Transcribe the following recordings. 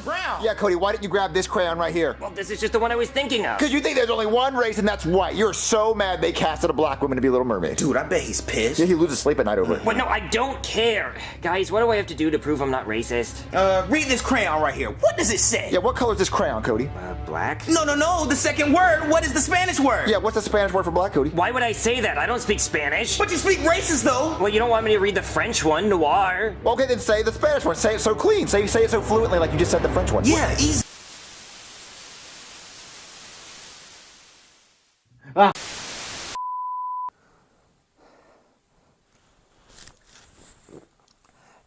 brown. Yeah, Cody, why didn't you grab this crayon right here? Well, this is just the one I was thinking of. Because you think there's only one race and that's white. You're so mad they casted a black woman to be Little Mermaid. Dude, I bet he's pissed. Yeah, he loses sleep at night over it. Well, no, I don't care. Guys, what do I have to do to prove I'm not racist? Read this crayon right here. What does it say? Yeah, what color is this crayon, Cody? Black? No, the second word. What is the Spanish word? Yeah, what's the Spanish word for black, Cody? Why would I say that? I don't speak Spanish. But you speak racist, though. Well, you don't want me to read the French one, noir. Well, okay, then say the Spanish one. Say it so clean. Say it so fluently like you just said the French one. Yeah, easy.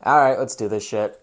Alright, let's do this shit.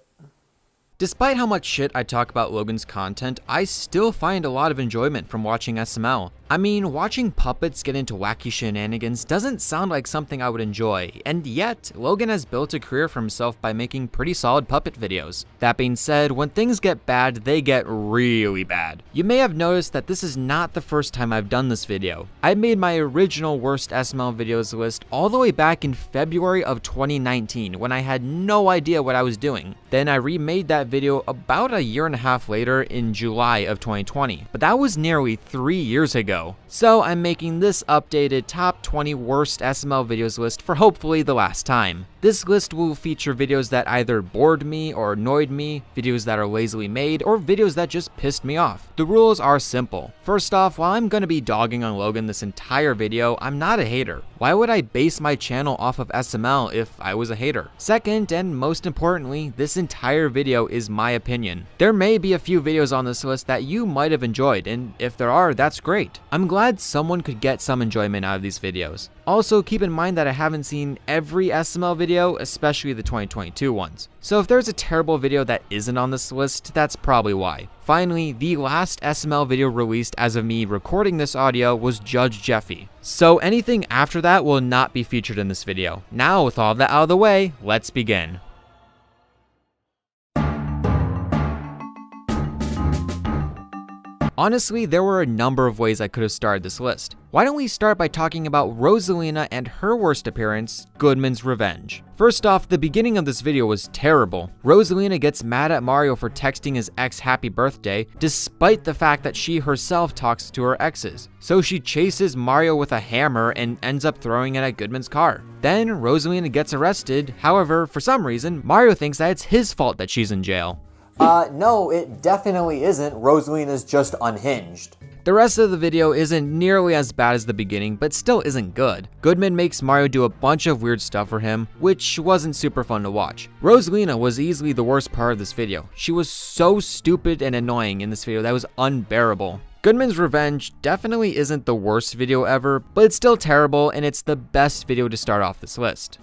Despite how much shit I talk about Logan's content, I still find a lot of enjoyment from watching SML. I mean, watching puppets get into wacky shenanigans doesn't sound like something I would enjoy, and yet, Logan has built a career for himself by making pretty solid puppet videos. That being said, when things get bad, they get really bad. You may have noticed that this is not the first time I've done this video. I made my original Worst SML videos list all the way back in February of 2019 when I had no idea what I was doing. Then I remade that video about a year and a half later in July of 2020, but that was nearly 3 years ago. So I'm making this updated top 20 worst SML videos list for hopefully the last time. This list will feature videos that either bored me or annoyed me, videos that are lazily made, or videos that just pissed me off. The rules are simple. First off, while I'm gonna be dogging on Logan this entire video, I'm not a hater. Why would I base my channel off of SML if I was a hater? Second, and most importantly, this entire video is my opinion. There may be a few videos on this list that you might have enjoyed, and if there are, that's great. I'm glad someone could get some enjoyment out of these videos. Also, keep in mind that I haven't seen every SML video, especially the 2022 ones. So if there's a terrible video that isn't on this list, that's probably why. Finally, the last SML video released as of me recording this audio was Judge Jeffy. So anything after that will not be featured in this video. Now with all of that out of the way, let's begin. Honestly, there were a number of ways I could have started this list. Why don't we start by talking about Rosalina and her worst appearance, Goodman's Revenge. First off, the beginning of this video was terrible. Rosalina gets mad at Mario for texting his ex happy birthday, despite the fact that she herself talks to her exes. So she chases Mario with a hammer and ends up throwing it at Goodman's car. Then Rosalina gets arrested, however, for some reason, Mario thinks that it's his fault that she's in jail. No, it definitely isn't. Rosalina's just unhinged. The rest of the video isn't nearly as bad as the beginning, but still isn't good. Goodman makes Mario do a bunch of weird stuff for him, which wasn't super fun to watch. Rosalina was easily the worst part of this video. She was so stupid and annoying in this video that was unbearable. Goodman's Revenge definitely isn't the worst video ever, but it's still terrible and it's the best video to start off this list.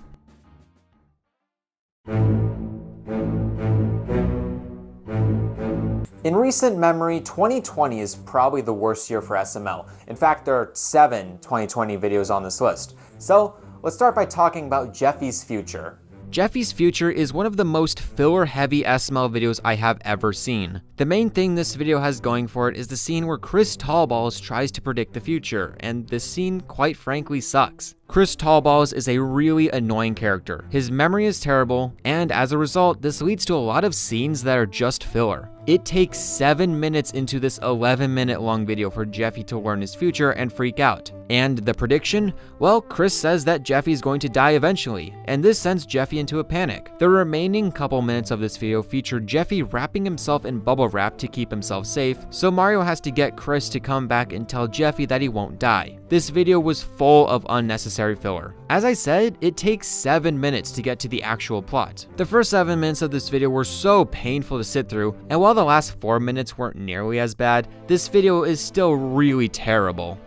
In recent memory, 2020 is probably the worst year for SML. In fact, there are 7 2020 videos on this list. So let's start by talking about Jeffy's Future. Jeffy's Future is one of the most filler-heavy SML videos I have ever seen. The main thing this video has going for it is the scene where Chris Tallballs tries to predict the future, and this scene quite frankly sucks. Chris Tallballs is a really annoying character. His memory is terrible, and as a result, this leads to a lot of scenes that are just filler. It takes 7 minutes into this 11-minute long video for Jeffy to learn his future and freak out. And the prediction? Well, Chris says that Jeffy's going to die eventually, and this sends Jeffy into a panic. The remaining couple minutes of this video feature Jeffy wrapping himself in bubble wrap to keep himself safe, so Mario has to get Chris to come back and tell Jeffy that he won't die. This video was full of unnecessary filler. As I said, it takes 7 minutes to get to the actual plot. The first 7 minutes of this video were so painful to sit through, and while the last 4 minutes weren't nearly as bad, this video is still really terrible.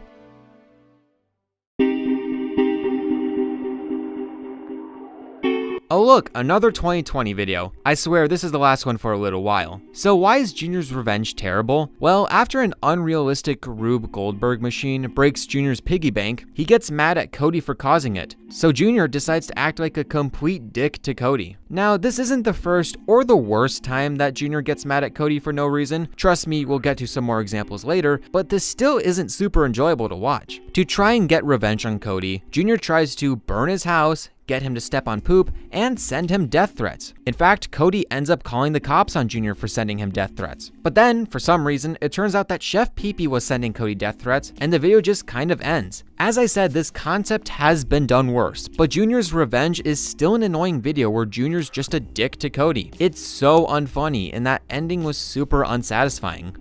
Oh look, another 2020 video. I swear this is the last one for a little while. So why is Junior's Revenge terrible? Well, after an unrealistic Rube Goldberg machine breaks Junior's piggy bank, he gets mad at Cody for causing it. So Junior decides to act like a complete dick to Cody. Now, this isn't the first or the worst time that Junior gets mad at Cody for no reason. Trust me, we'll get to some more examples later, but this still isn't super enjoyable to watch. To try and get revenge on Cody, Junior tries to burn his house, get him to step on poop, and send him death threats. In fact, Cody ends up calling the cops on Junior for sending him death threats. But then, for some reason, it turns out that Chef Pee-Pee was sending Cody death threats, and the video just kind of ends. As I said, this concept has been done worse, but Junior's revenge is still an annoying video where Junior's just a dick to Cody. It's so unfunny, and that ending was super unsatisfying.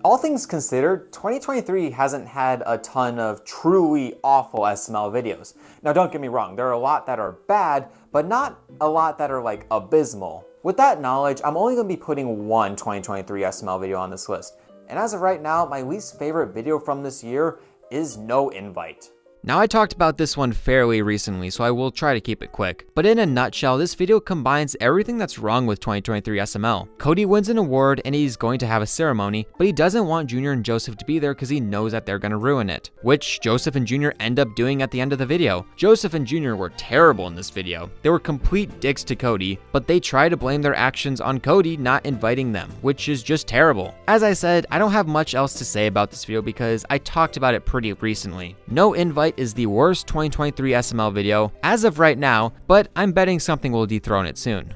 All things considered, 2023 hasn't had a ton of truly awful SML videos. Now don't get me wrong, there are a lot that are bad, but not a lot that are like abysmal. With that knowledge, I'm only going to be putting one 2023 SML video on this list. And as of right now, my least favorite video from this year is No Invite. Now, I talked about this one fairly recently, so I will try to keep it quick. But in a nutshell, this video combines everything that's wrong with 2023 SML. Cody wins an award and he's going to have a ceremony, but he doesn't want Junior and Joseph to be there because he knows that they're going to ruin it, which Joseph and Junior end up doing at the end of the video. Joseph and Junior were terrible in this video. They were complete dicks to Cody, but they try to blame their actions on Cody not inviting them, which is just terrible. As I said, I don't have much else to say about this video because I talked about it pretty recently. No Invite is the worst 2023 SML video as of right now, but I'm betting something will dethrone it soon.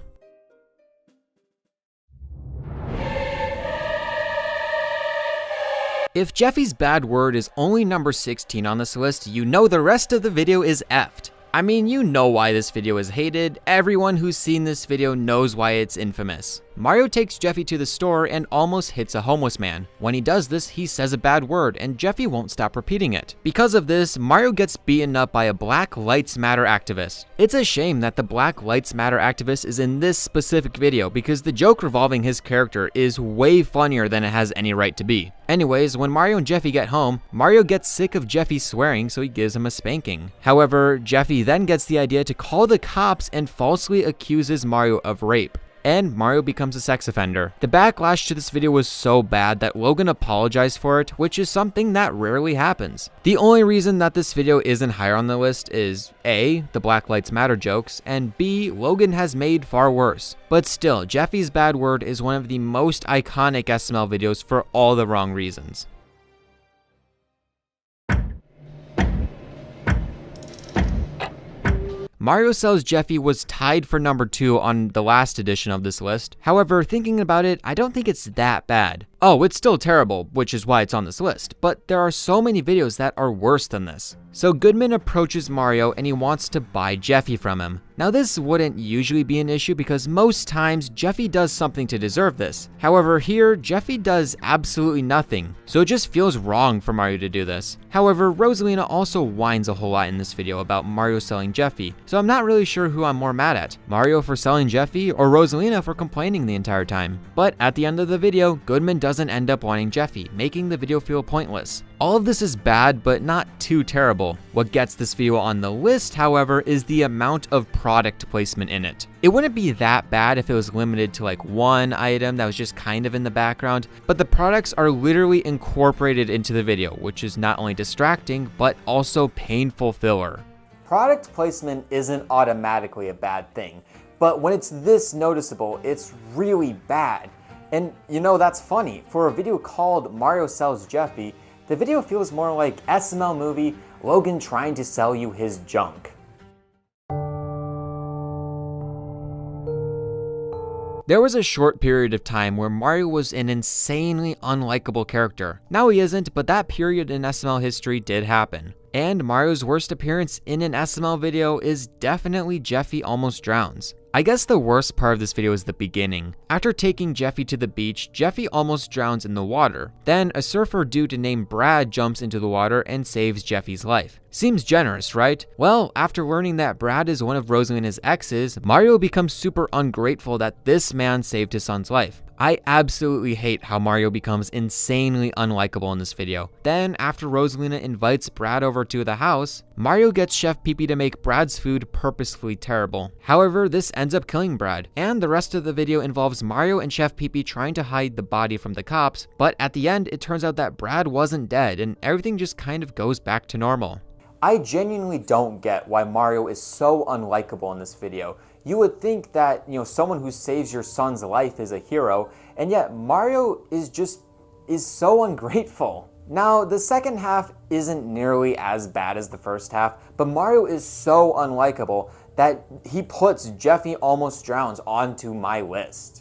If Jeffy's bad word is only number 16 on this list, you know the rest of the video is effed. I mean, you know why this video is hated. Everyone who's seen this video knows why it's infamous. Mario takes Jeffy to the store and almost hits a homeless man. When he does this, he says a bad word, and Jeffy won't stop repeating it. Because of this, Mario gets beaten up by a Black Lives Matter activist. It's a shame that the Black Lives Matter activist is in this specific video because the joke revolving his character is way funnier than it has any right to be. Anyways, when Mario and Jeffy get home, Mario gets sick of Jeffy swearing, so he gives him a spanking. However, Jeffy then gets the idea to call the cops and falsely accuses Mario of rape. And Mario becomes a sex offender. The backlash to this video was so bad that Logan apologized for it, which is something that rarely happens. The only reason that this video isn't higher on the list is A, the Black Lives Matter jokes, and B, Logan has made far worse. But still, Jeffy's bad word is one of the most iconic SML videos for all the wrong reasons. Mario Sells Jeffy was tied for number 2 on the last edition of this list. However, thinking about it, I don't think it's that bad. Oh, it's still terrible, which is why it's on this list, but there are so many videos that are worse than this. So Goodman approaches Mario and he wants to buy Jeffy from him. Now this wouldn't usually be an issue because most times Jeffy does something to deserve this. However, here Jeffy does absolutely nothing, so it just feels wrong for Mario to do this. However, Rosalina also whines a whole lot in this video about Mario selling Jeffy, so I'm not really sure who I'm more mad at, Mario for selling Jeffy or Rosalina for complaining the entire time. But at the end of the video, Goodman doesn't end up wanting Jeffy, making the video feel pointless. All of this is bad, but not too terrible. What gets this video on the list, however, is the amount of product placement in it. It wouldn't be that bad if it was limited to like one item that was just kind of in the background, but the products are literally incorporated into the video, which is not only distracting, but also painful filler. Product placement isn't automatically a bad thing, but when it's this noticeable, it's really bad. And you know, that's funny. For a video called Mario Sells Jeffy, the video feels more like SML movie Logan trying to sell you his junk. There was a short period of time where Mario was an insanely unlikable character. Now he isn't, but that period in SML history did happen. And Mario's worst appearance in an SML video is definitely Jeffy almost drowns. I guess the worst part of this video is the beginning. After taking Jeffy to the beach, Jeffy almost drowns in the water. Then a surfer dude named Brad jumps into the water and saves Jeffy's life. Seems generous, right? Well, after learning that Brad is one of Rosalina's exes, Mario becomes super ungrateful that this man saved his son's life. I absolutely hate how Mario becomes insanely unlikable in this video. Then, after Rosalina invites Brad over to the house, Mario gets Chef Pee-Pee to make Brad's food purposefully terrible. However, this ends up killing Brad, and the rest of the video involves Mario and Chef Pee-Pee trying to hide the body from the cops, but at the end, it turns out that Brad wasn't dead, and everything just kind of goes back to normal. I genuinely don't get why Mario is so unlikable in this video. You would think that, someone who saves your son's life is a hero, and yet Mario is so ungrateful. Now, the second half isn't nearly as bad as the first half, but Mario is so unlikable that he puts Jeffy Almost Drowns onto my list.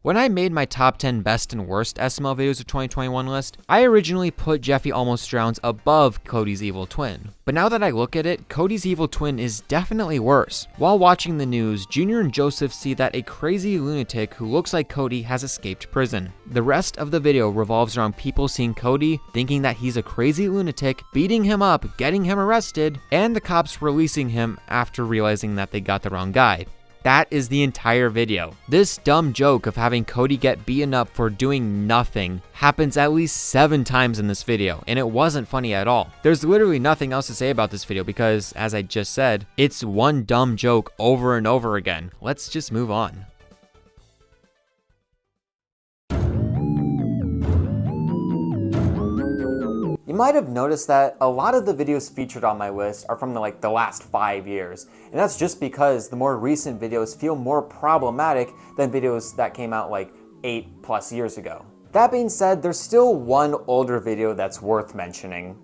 When I made my top 10 best and worst SML videos of 2021 list, I originally put Jeffy Almost Drowns above Cody's Evil Twin. But now that I look at it, Cody's Evil Twin is definitely worse. While watching the news, Junior and Joseph see that a crazy lunatic who looks like Cody has escaped prison. The rest of the video revolves around people seeing Cody, thinking that he's a crazy lunatic, beating him up, getting him arrested, and the cops releasing him after realizing that they got the wrong guy. That is the entire video. This dumb joke of having Cody get beaten up for doing nothing happens at least 7 times in this video, and it wasn't funny at all. There's literally nothing else to say about this video because, as I just said, it's one dumb joke over and over again. Let's just move on. You might have noticed that a lot of the videos featured on my list are from the last 5 years, and that's just because the more recent videos feel more problematic than videos that came out 8+ years ago. That being said, there's still one older video that's worth mentioning.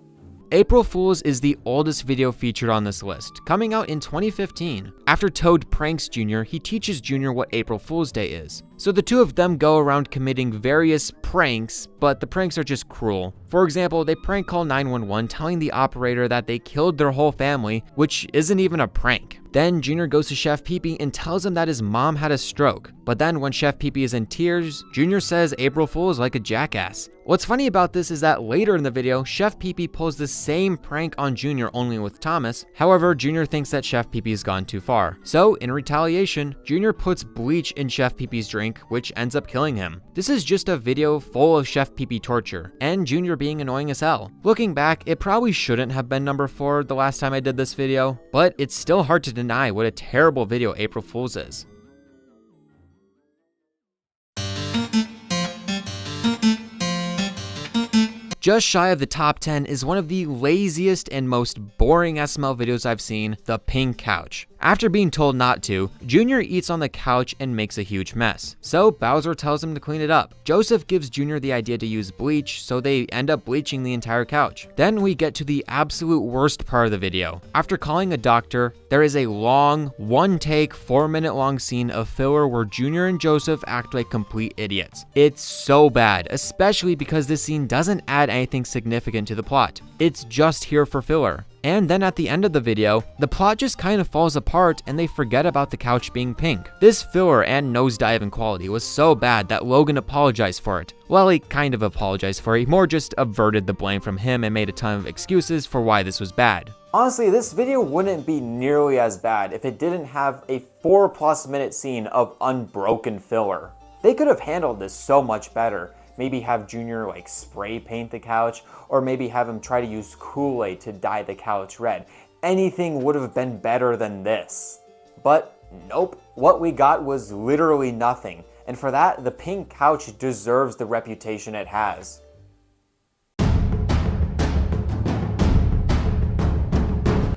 April Fool's is the oldest video featured on this list, coming out in 2015. After Toad pranks Junior, he teaches Junior what April Fool's Day is. So the two of them go around committing various pranks, but the pranks are just cruel. For example, they prank call 911 telling the operator that they killed their whole family, which isn't even a prank. Then Junior goes to Chef Pee-Pee and tells him that his mom had a stroke. But then when Chef Pee-Pee is in tears, Junior says April Fool is like a jackass. What's funny about this is that later in the video, Chef Pee-Pee pulls the same prank on Junior only with Thomas. However, Junior thinks that Chef Pee-Pee has gone too far. So, in retaliation, Junior puts bleach in Chef Pee-Pee's drink, which ends up killing him. This is just a video full of Chef Pee-Pee torture, and Junior being annoying as hell. Looking back, it probably shouldn't have been number 4 the last time I did this video, but it's still hard to deny what a terrible video April Fool's is. Just shy of the top 10 is one of the laziest and most boring SML videos I've seen, the pink couch. After being told not to, Junior eats on the couch and makes a huge mess. So Bowser tells him to clean it up. Joseph gives Junior the idea to use bleach, so they end up bleaching the entire couch. Then we get to the absolute worst part of the video. After calling a doctor, there is a long, one-take, 4-minute long scene of filler where Junior and Joseph act like complete idiots. It's so bad, especially because this scene doesn't add anything significant to the plot. It's just here for filler. And then at the end of the video, the plot just kind of falls apart and they forget about the couch being pink. This filler and nosedive in quality was so bad that Logan apologized for it. Well, he kind of apologized for it, he more just averted the blame from him and made a ton of excuses for why this was bad. Honestly, this video wouldn't be nearly as bad if it didn't have a 4+ minute scene of unbroken filler. They could have handled this so much better. Maybe have Junior spray paint the couch, or maybe have him try to use Kool-Aid to dye the couch red. Anything would have been better than this. But nope, what we got was literally nothing, and for that, the pink couch deserves the reputation it has.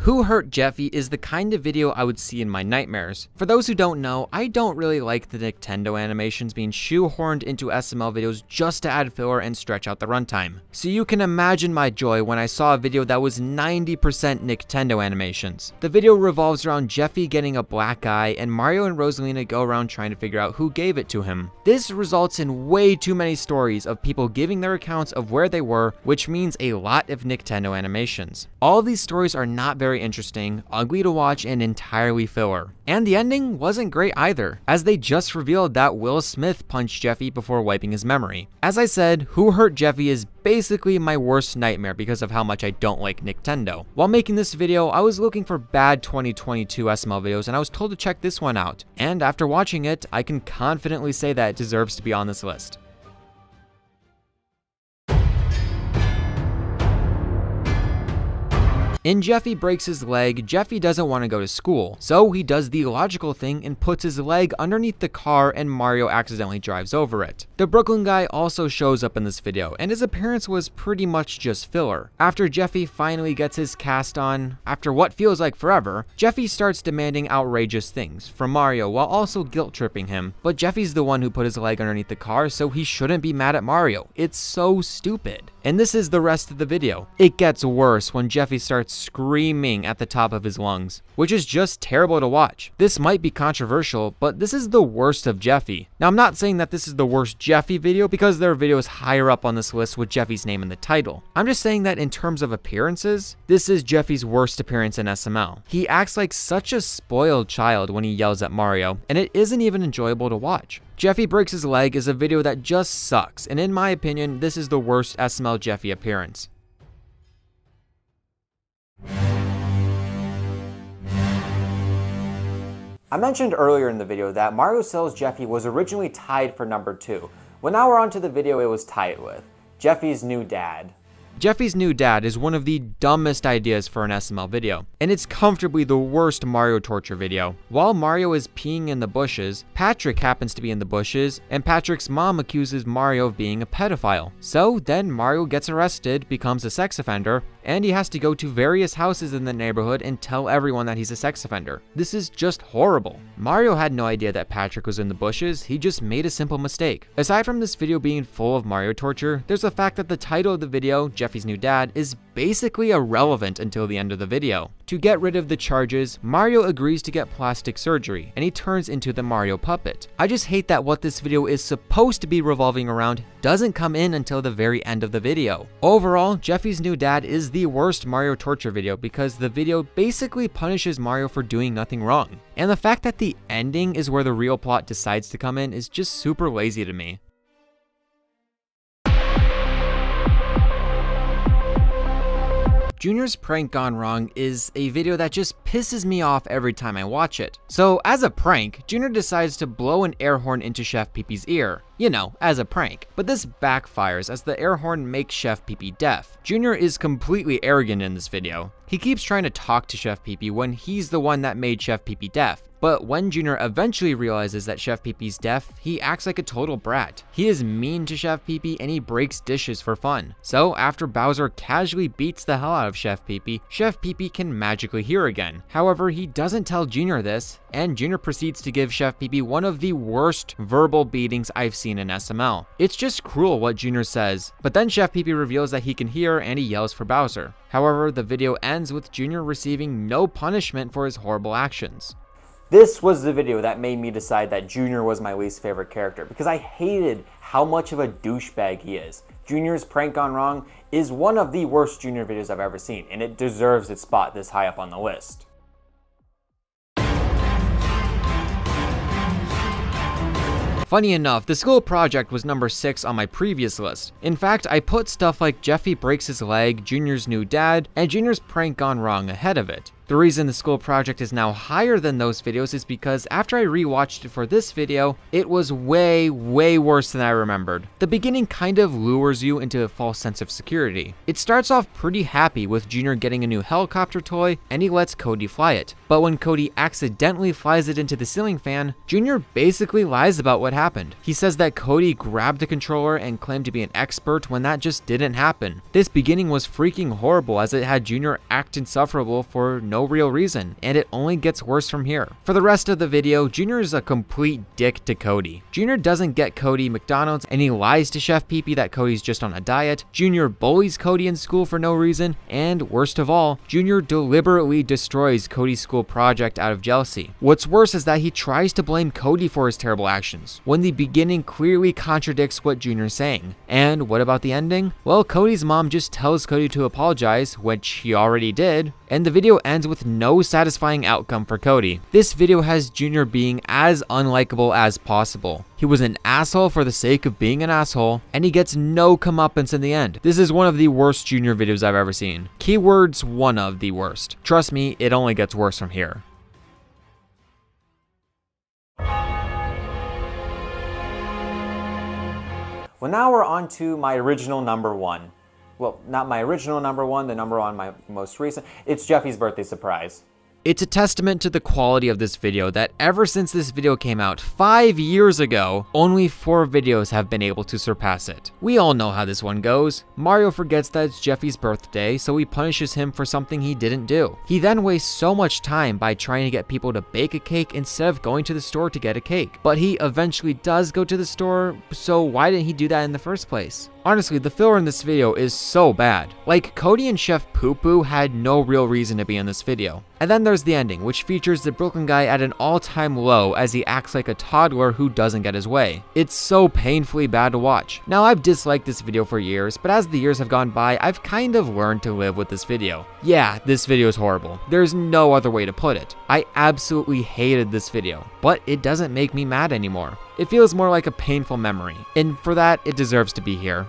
Who Hurt Jeffy is the kind of video I would see in my nightmares. For those who don't know, I don't really like the Nintendo animations being shoehorned into SML videos just to add filler and stretch out the runtime. So you can imagine my joy when I saw a video that was 90% Nintendo animations. The video revolves around Jeffy getting a black eye and Mario and Rosalina go around trying to figure out who gave it to him. This results in way too many stories of people giving their accounts of where they were, which means a lot of Nintendo animations. All of these stories are not very interesting, ugly to watch, and entirely filler. And the ending wasn't great either, as they just revealed that Will Smith punched Jeffy before wiping his memory. As I said, Who Hurt Jeffy is basically my worst nightmare because of how much I don't like Nintendo. While making this video, I was looking for bad 2022 SML videos and I was told to check this one out. And after watching it, I can confidently say that it deserves to be on this list. In Jeffy Breaks His Leg, Jeffy doesn't want to go to school, so he does the logical thing and puts his leg underneath the car and Mario accidentally drives over it. The Brooklyn guy also shows up in this video, and his appearance was pretty much just filler. After Jeffy finally gets his cast on, after what feels like forever, Jeffy starts demanding outrageous things from Mario while also guilt-tripping him, but Jeffy's the one who put his leg underneath the car, so he shouldn't be mad at Mario. It's so stupid. And this is the rest of the video. It gets worse when Jeffy starts screaming at the top of his lungs, which is just terrible to watch. This might be controversial, but this is the worst of Jeffy. Now, I'm not saying that this is the worst Jeffy video because there are videos higher up on this list with Jeffy's name in the title. I'm just saying that in terms of appearances, this is Jeffy's worst appearance in SML. He acts like such a spoiled child when he yells at Mario, and it isn't even enjoyable to watch. Jeffy Breaks His Leg is a video that just sucks, and in my opinion, this is the worst SML Jeffy appearance. I mentioned earlier in the video that Mario Sells Jeffy was originally tied for number 2. Well, now we're on to the video it was tied with, Jeffy's New Dad. Jeffy's New Dad is one of the dumbest ideas for an SML video, and it's comfortably the worst Mario torture video. While Mario is peeing in the bushes, Patrick happens to be in the bushes, and Patrick's mom accuses Mario of being a pedophile. So then Mario gets arrested, becomes a sex offender, and he has to go to various houses in the neighborhood and tell everyone that he's a sex offender. This is just horrible. Mario had no idea that Patrick was in the bushes, he just made a simple mistake. Aside from this video being full of Mario torture, there's the fact that the title of the video, Jeffy's New Dad, is basically irrelevant until the end of the video. To get rid of the charges, Mario agrees to get plastic surgery, and he turns into the Mario puppet. I just hate that what this video is supposed to be revolving around doesn't come in until the very end of the video. Overall, Jeffy's New Dad is the worst Mario torture video because the video basically punishes Mario for doing nothing wrong. And the fact that the ending is where the real plot decides to come in is just super lazy to me. Junior's Prank Gone Wrong is a video that just pisses me off every time I watch it. So as a prank, Junior decides to blow an air horn into Chef Pee-Pee's ear. You know, as a prank. But this backfires as the air horn makes Chef Pee-Pee deaf. Junior is completely arrogant in this video. He keeps trying to talk to Chef Pee-Pee when he's the one that made Chef Pee-Pee deaf. But when Junior eventually realizes that Chef Pee-Pee's deaf, he acts like a total brat. He is mean to Chef Pee-Pee and he breaks dishes for fun. So after Bowser casually beats the hell out of Chef Pee-Pee can magically hear again. However, he doesn't tell Junior this, and Junior proceeds to give Chef Pee-Pee one of the worst verbal beatings I've seen in SML. It's just cruel what Junior says, but then Chef Pee-Pee reveals that he can hear and he yells for Bowser. However, the video ends with Junior receiving no punishment for his horrible actions. This was the video that made me decide that Junior was my least favorite character because I hated how much of a douchebag he is. Junior's Prank Gone Wrong is one of the worst Junior videos I've ever seen, and it deserves its spot this high up on the list. Funny enough, the school project was number 6 on my previous list. In fact, I put stuff like Jeffy Breaks His Leg, Junior's New Dad, and Junior's Prank Gone Wrong ahead of it. The reason the school project is now higher than those videos is because after I rewatched it for this video, it was way worse than I remembered. The beginning kind of lures you into a false sense of security. It starts off pretty happy with Junior getting a new helicopter toy and he lets Cody fly it. But when Cody accidentally flies it into the ceiling fan, Junior basically lies about what happened. He says that Cody grabbed the controller and claimed to be an expert when that just didn't happen. This beginning was freaking horrible as it had Junior act insufferable for no real reason, and it only gets worse from here. For the rest of the video, Junior is a complete dick to Cody. Junior doesn't get Cody McDonald's and he lies to Chef Pee-Pee that Cody's just on a diet. Junior bullies Cody in school for no reason, and worst of all, Junior deliberately destroys Cody's school project out of jealousy. What's worse is that he tries to blame Cody for his terrible actions, when the beginning clearly contradicts what Junior's saying. And what about the ending? Well, Cody's mom just tells Cody to apologize, which he already did, and the video ends with no satisfying outcome for Cody. This video has Junior being as unlikable as possible. He was an asshole for the sake of being an asshole, and he gets no comeuppance in the end. This is one of the worst Junior videos I've ever seen. Keywords, one of the worst. Trust me, it only gets worse from here. Well, now we're on to my original number 1, well, not my original number one, the number one, my most recent. It's Jeffy's birthday surprise. It's a testament to the quality of this video that ever since this video came out 5 years ago, only 4 videos have been able to surpass it. We all know how this one goes. Mario forgets that it's Jeffy's birthday, so he punishes him for something he didn't do. He then wastes so much time by trying to get people to bake a cake instead of going to the store to get a cake. But he eventually does go to the store, so why didn't he do that in the first place? Honestly, the filler in this video is so bad. Like, Cody and Chef Poo Poo had no real reason to be in this video. And then there's the ending, which features the broken guy at an all-time low as he acts like a toddler who doesn't get his way. It's so painfully bad to watch. Now, I've disliked this video for years, but as the years have gone by, I've kind of learned to live with this video. Yeah, this video is horrible. There's no other way to put it. I absolutely hated this video, but it doesn't make me mad anymore. It feels more like a painful memory, and for that, it deserves to be here.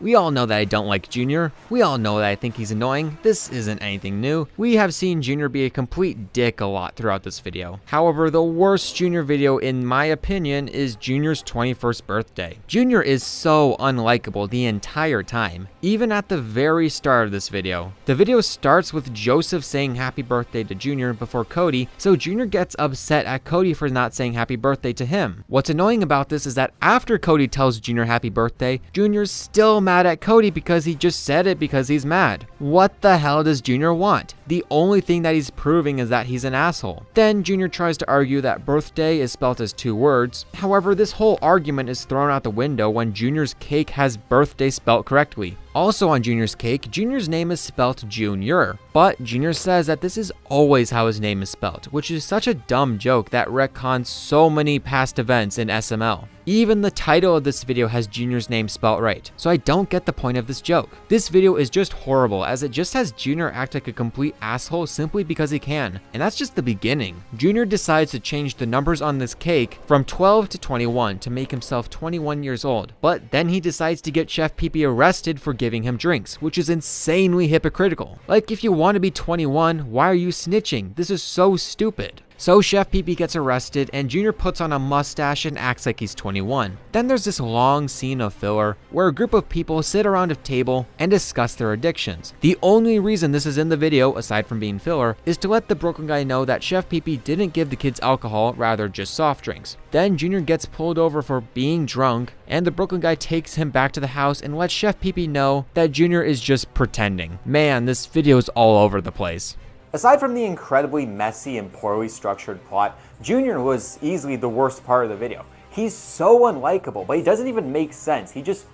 We all know that I don't like Junior. We all know that I think he's annoying. This isn't anything new. We have seen Junior be a complete dick a lot throughout this video. However, the worst Junior video, in my opinion, is Junior's 21st birthday. Junior is so unlikable the entire time, even at the very start of this video. The video starts with Joseph saying happy birthday to Junior before Cody, so Junior gets upset at Cody for not saying happy birthday to him. What's annoying about this is that after Cody tells Junior happy birthday, Junior's still mad at Cody because he just said it because he's mad. What the hell does Junior want? The only thing that he's proving is that he's an asshole. Then Junior tries to argue that birthday is spelt as 2 words. However, this whole argument is thrown out the window when Junior's cake has birthday spelt correctly. Also on Junior's cake, Junior's name is spelt Junior, but Junior says that this is always how his name is spelt, which is such a dumb joke that retcons so many past events in SML. Even the title of this video has Junior's name spelt right, so I don't get the point of this joke. This video is just horrible as it just has Junior act like a complete asshole simply because he can, and that's just the beginning. Junior decides to change the numbers on this cake from 12 to 21 to make himself 21 years old, but then he decides to get Chef Pee-Pee arrested for giving him drinks, which is insanely hypocritical. Like, if you want to be 21, why are you snitching? This is so stupid. So Chef Pee-Pee gets arrested and Junior puts on a mustache and acts like he's 21. Then there's this long scene of filler where a group of people sit around a table and discuss their addictions. The only reason this is in the video, aside from being filler, is to let the broken guy know that Chef Pee-Pee didn't give the kids alcohol, rather just soft drinks. Then Junior gets pulled over for being drunk and the broken guy takes him back to the house and lets Chef Pee-Pee know that Junior is just pretending. Man, this video is all over the place. Aside from the incredibly messy and poorly structured plot, Junior was easily the worst part of the video. He's so unlikable, but he doesn't even make sense. He just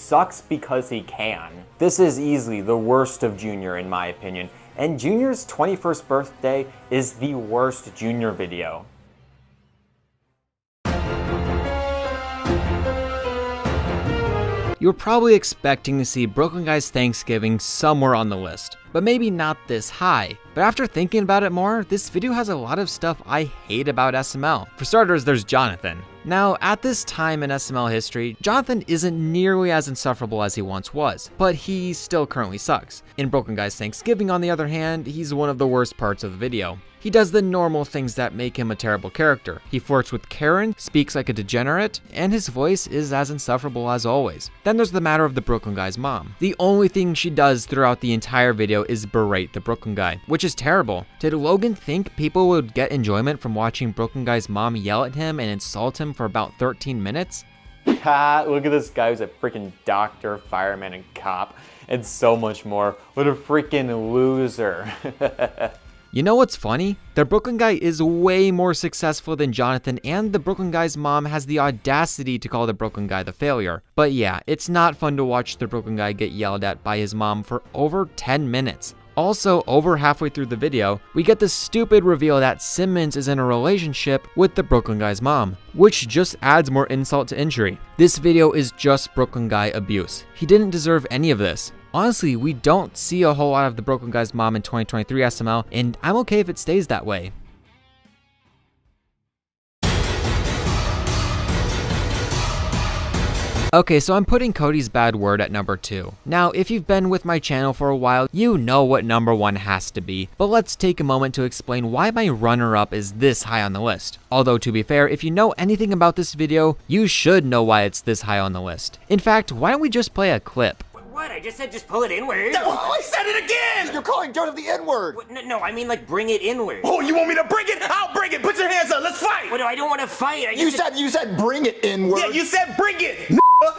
sucks because he can. This is easily the worst of Junior in my opinion, and Junior's 21st birthday is the worst Junior video. You were probably expecting to see Broken Guy's Thanksgiving somewhere on the list, but maybe not this high. But after thinking about it more, this video has a lot of stuff I hate about SML. For starters, there's Jonathan. Now, at this time in SML history, Jonathan isn't nearly as insufferable as he once was, but he still currently sucks. In Broken Guy's Thanksgiving, on the other hand, he's one of the worst parts of the video. He does the normal things that make him a terrible character. He flirts with Karen, speaks like a degenerate, and his voice is as insufferable as always. Then there's the matter of the broken guy's mom. The only thing she does throughout the entire video is berate the broken guy, which is terrible. Did Logan think people would get enjoyment from watching broken guy's mom yell at him and insult him for about 13 minutes? Ha, look at this guy who's a freaking doctor, fireman, and cop, and so much more. What a freaking loser. You know what's funny? The broken guy is way more successful than Jonathan, and the broken guy's mom has the audacity to call the broken guy the failure. But yeah, it's not fun to watch the broken guy get yelled at by his mom for over 10 minutes. Also, over halfway through the video, we get the stupid reveal that Simmons is in a relationship with the broken guy's mom, which just adds more insult to injury. This video is just broken guy abuse. He didn't deserve any of this. Honestly, we don't see a whole lot of the broken guy's mom in 2023 SML, and I'm okay if it stays that way. Okay, so I'm putting Cody's bad word at number 2. Now, if you've been with my channel for a while, you know what number 1 has to be, but let's take a moment to explain why my runner-up is this high on the list. Although, to be fair, if you know anything about this video, you should know why it's this high on the list. In fact, why don't we just play a clip? What? I just said just pull it inward. Oh, I said it again! You're calling Joseph the N-word. No, I mean like bring it inward. Oh, you want me to bring it? I'll bring it. Put your hands up. Let's fight. What, no, I don't want to fight. You said bring it inward. Yeah, you said bring it,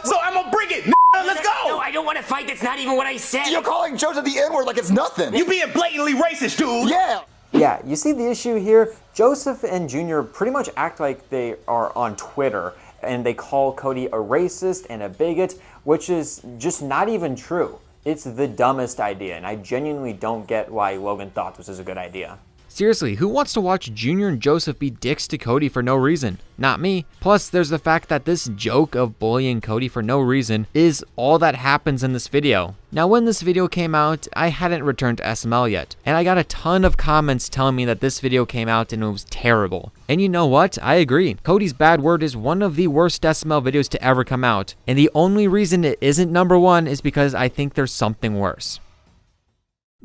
so I'm gonna bring it, Let's go. No, I don't want to fight. That's not even what I said. You're calling Joseph the N-word like it's nothing. You being blatantly racist, dude. Yeah. Yeah, you see the issue here? Joseph and Junior pretty much act like they are on Twitter and they call Cody a racist and a bigot, which is just not even true. It's the dumbest idea, and I genuinely don't get why Logan thought this was a good idea. Seriously, who wants to watch Junior and Joseph be dicks to Cody for no reason? Not me. Plus, there's the fact that this joke of bullying Cody for no reason is all that happens in this video. Now, when this video came out, I hadn't returned to SML yet, and I got a ton of comments telling me that this video came out and it was terrible. And you know what? I agree. Cody's bad word is one of the worst SML videos to ever come out, and the only reason it isn't number 1 is because I think there's something worse.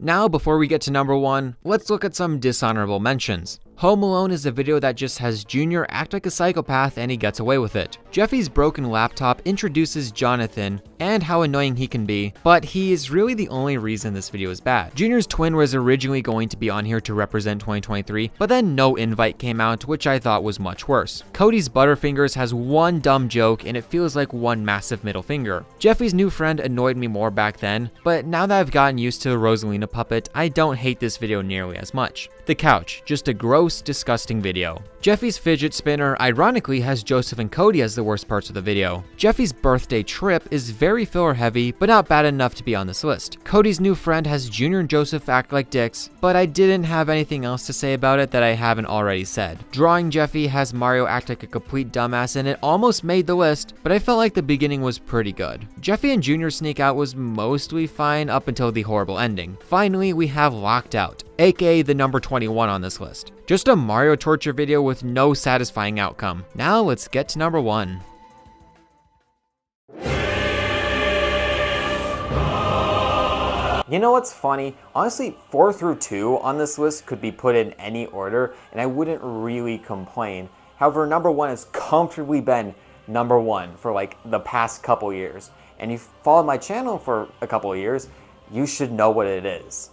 Now, before we get to number 1, let's look at some dishonorable mentions. Home Alone is a video that just has Junior act like a psychopath and he gets away with it. Jeffy's broken laptop introduces Jonathan and how annoying he can be, but he is really the only reason this video is bad. Junior's twin was originally going to be on here to represent 2023, but then no invite came out, which I thought was much worse. Cody's Butterfingers has one dumb joke and it feels like one massive middle finger. Jeffy's new friend annoyed me more back then, but now that I've gotten used to the Rosalina puppet, I don't hate this video nearly as much. The Couch, just a gross, disgusting video. Jeffy's fidget spinner ironically has Joseph and Cody as the worst parts of the video. Jeffy's birthday trip is very filler heavy, but not bad enough to be on this list. Cody's new friend has Junior and Joseph act like dicks, but I didn't have anything else to say about it that I haven't already said. Drawing Jeffy has Mario act like a complete dumbass and it almost made the list, but I felt like the beginning was pretty good. Jeffy and Junior sneak out was mostly fine up until the horrible ending. Finally, we have Locked Out, aka the number 21 on this list. Just a Mario torture video with no satisfying outcome. Now let's get to number 1. You know what's funny? Honestly, 4 through 2 on this list could be put in any order and I wouldn't really complain. However, number 1 has comfortably been number 1 for like the past couple years. And you've followed my channel for a couple of years, you should know what it is.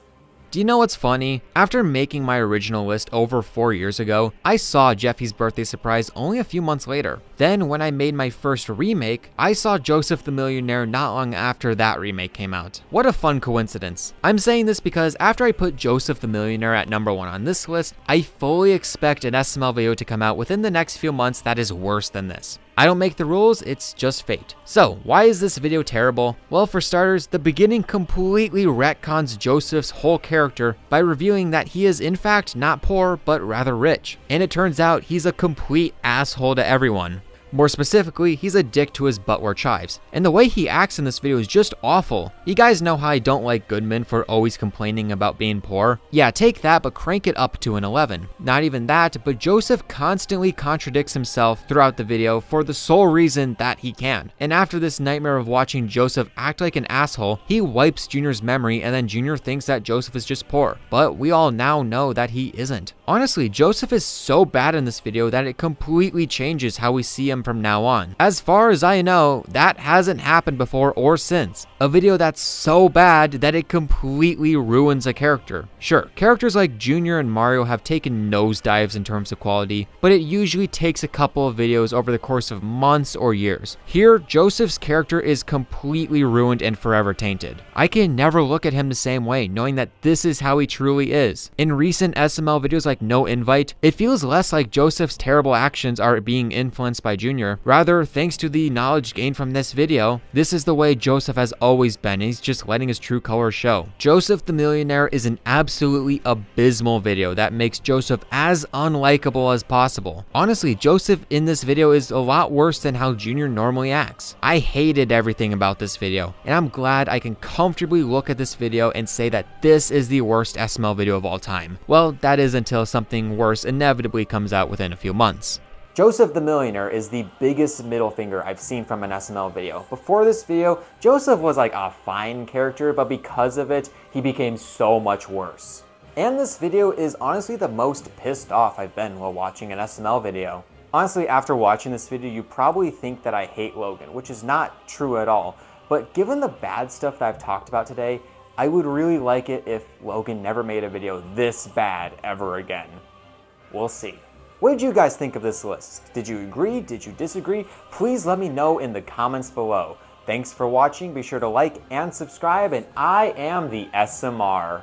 Do you know what's funny? After making my original list over 4 years ago, I saw Jeffy's birthday surprise only a few months later. Then when I made my first remake, I saw Joseph the Millionaire not long after that remake came out. What a fun coincidence. I'm saying this because after I put Joseph the Millionaire at number 1 on this list, I fully expect an SML video to come out within the next few months that is worse than this. I don't make the rules, it's just fate. So, why is this video terrible? Well, for starters, the beginning completely retcons Joseph's whole character by revealing that he is in fact not poor, but rather rich. And it turns out he's a complete asshole to everyone. More specifically, he's a dick to his butt-where chives, and the way he acts in this video is just awful. You guys know how I don't like Goodman for always complaining about being poor? Yeah, take that, but crank it up to an 11. Not even that, but Joseph constantly contradicts himself throughout the video for the sole reason that he can. And after this nightmare of watching Joseph act like an asshole, he wipes Junior's memory and then Junior thinks that Joseph is just poor. But we all now know that he isn't. Honestly, Joseph is so bad in this video that it completely changes how we see him from now on. As far as I know, that hasn't happened before or since. A video that's so bad that it completely ruins a character. Sure, characters like Junior and Mario have taken nosedives in terms of quality, but it usually takes a couple of videos over the course of months or years. Here, Joseph's character is completely ruined and forever tainted. I can never look at him the same way, knowing that this is how he truly is. In recent SML videos like No Invite, it feels less like Joseph's terrible actions are being influenced by Junior. Rather, thanks to the knowledge gained from this video, this is the way Joseph has always been, and he's just letting his true colors show. Joseph the Millionaire is an absolutely abysmal video that makes Joseph as unlikable as possible. Honestly, Joseph in this video is a lot worse than how Junior normally acts. I hated everything about this video, and I'm glad I can comfortably look at this video and say that this is the worst SML video of all time. Well, that is until something worse inevitably comes out within a few months. Joseph the Millionaire is the biggest middle finger I've seen from an SML video. Before this video, Joseph was like a fine character, but because of it, he became so much worse. And this video is honestly the most pissed off I've been while watching an SML video. Honestly, after watching this video, you probably think that I hate Logan, which is not true at all. But given the bad stuff that I've talked about today, I would really like it if Logan never made a video this bad ever again. We'll see. What did you guys think of this list? Did you agree? Did you disagree? Please let me know in the comments below. Thanks for watching. Be sure to like and subscribe, and I am the SMR.